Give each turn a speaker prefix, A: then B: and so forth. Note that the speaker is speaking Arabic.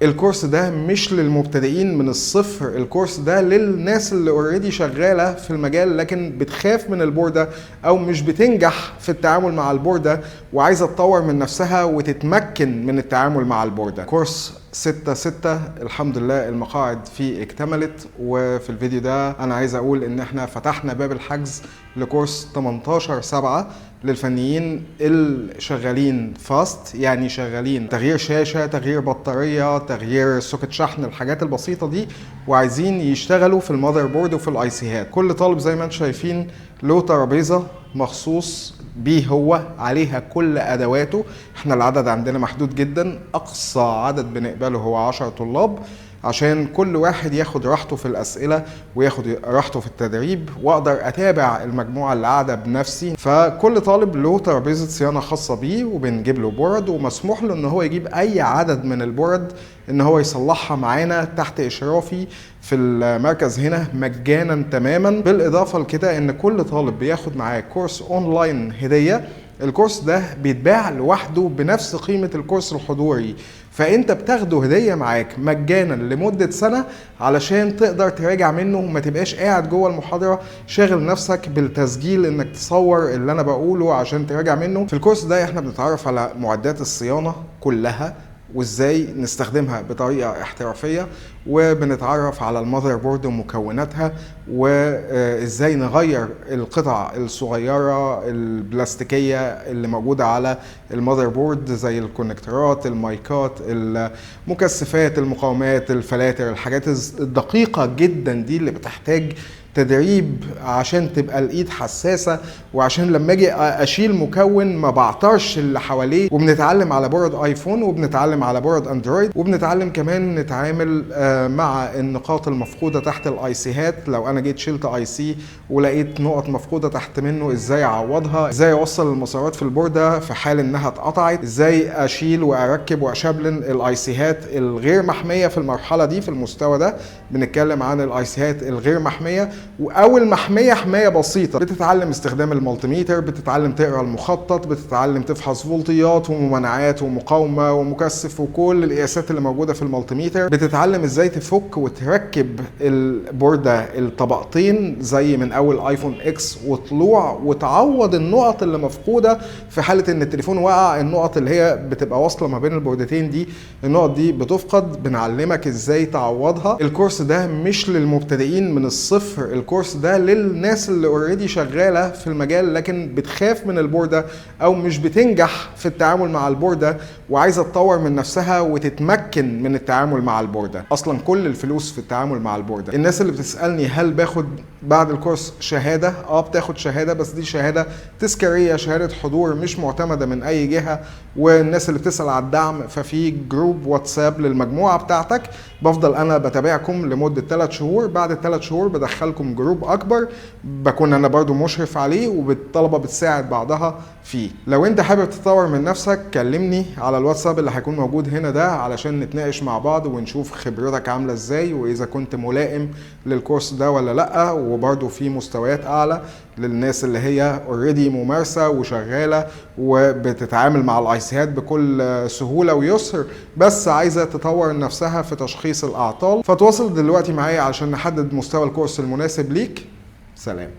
A: الكورس ده مش للمبتدئين من الصفر، الكورس ده للناس اللي اوريدي شغالة في المجال لكن بتخاف من البوردة او مش بتنجح في التعامل مع البوردة وعايزة تطور من نفسها وتتمكن من التعامل مع البوردة. كورس 6/6 الحمد لله المقاعد فيه اكتملت، وفي الفيديو ده انا عايز اقول ان احنا فتحنا باب الحجز لكورس 18/7 للفنيين اللي شغالين فاست، يعني شغالين تغيير شاشة، تغيير بطارية، تغيير سوكت شحن، الحاجات البسيطة دي، وعايزين يشتغلوا في المذر بورد وفي الاي سيهات. كل طالب زي ما انتم شايفين له ترابيزة مخصوص بيه هو، عليها كل ادواته. احنا العدد عندنا محدود جدا، اقصى عدد بنقبله هو 10 طلاب عشان كل واحد ياخد راحته في الأسئلة وياخد راحته في التدريب، وأقدر أتابع المجموعة اللي قاعدة بنفسي. فكل طالب له ترابيزة صيانة خاصة بيه، وبنجيب له بورد، ومسموح له إن هو يجيب أي عدد من البورد إن هو يصلحها معانا تحت إشرافي في المركز هنا مجانا تماما. بالإضافة لكده إن كل طالب بياخد معاه كورس أونلاين هدية. الكورس ده بيتباع لوحده بنفس قيمة الكورس الحضوري، فانت بتاخده هدية معاك مجانا لمدة سنة علشان تقدر تراجع منه وما تبقاش قاعد جوه المحاضرة شاغل نفسك بالتسجيل انك تصور اللي انا بقوله عشان تراجع منه. في الكورس ده احنا بنتعرف على معدات الصيانة كلها وازاي نستخدمها بطريقة احترافية، وبنتعرف على المذر بورد ومكوناتها، وازاي نغير القطع الصغيرة البلاستيكية اللي موجودة على المذر بورد زي الكونكتورات، المايكات، المكثفات، المقاومات، الفلاتر، الحاجات الدقيقة جدا دي اللي بتحتاج تدريب عشان تبقى الايد حساسه، وعشان لما اجي اشيل مكون ما بعطرش اللي حواليه. وبنتعلم على بورد ايفون، وبنتعلم على بورد اندرويد، وبنتعلم كمان نتعامل مع النقاط المفقوده تحت الاي سيهات. لو انا جيت شلت اي سي ولقيت نقط مفقوده تحت منه ازاي اعوضها، ازاي اوصل المسارات في البورده في حال انها اتقطعت، ازاي اشيل واركب واشبلن الاي سيهات الغير محميه في المرحله دي. في المستوى ده بنتكلم عن الاي سيهات الغير محميه، او المحميه حمايه بسيطه. بتتعلم استخدام المالتيميتر، بتتعلم تقرا المخطط، بتتعلم تفحص فولتيات وممانعات ومقاومه ومكثف وكل القياسات اللي موجوده في المالتيميتر. بتتعلم ازاي تفك وتركب البورده الطبقتين زي من اول ايفون اكس وطلوع، وتعوض النقط اللي مفقوده في حاله ان التليفون وقع. النقط اللي هي بتبقى واصله ما بين البوردتين دي، النقط دي بتفقد، بنعلمك ازاي تعوضها. الكورس ده مش للمبتدئين من الصفر، الكورس ده للناس اللي اوريدي شغاله في المجال لكن بتخاف من البوردة او مش بتنجح في التعامل مع البوردة وعايزه تطور من نفسها وتتمكن من التعامل مع البوردة. اصلا كل الفلوس في التعامل مع البوردة. الناس اللي بتسالني هل باخد بعد الكورس شهاده؟ بتاخد شهاده، بس دي شهاده تذكاريه، شهاده حضور مش معتمده من اي جهه. والناس اللي بتسال على الدعم، ففي جروب واتساب للمجموعه بتاعتك بفضل انا بتابعكم لمده 3 شهور. بعد ال3 شهور بدخلكم جروب اكبر بكون انا برضو مشرف عليه، وبالطلبه بتساعد بعضها فيه. لو انت حابب تطور من نفسك كلمني على الواتساب اللي هيكون موجود هنا ده علشان نتناقش مع بعض ونشوف خبرتك عامله ازاي، واذا كنت ملائم للكورس ده ولا لا. وبرضو في مستويات اعلى للناس اللي هي اوريدي ممارسه وشغاله وبتتعامل مع الايسيهات بكل سهوله ويسر، بس عايزه تطور نفسها في تشخيص الاعطال. فتواصل دلوقتي معايا علشان نحدد مستوى الكورس المناسب ليك. سلام.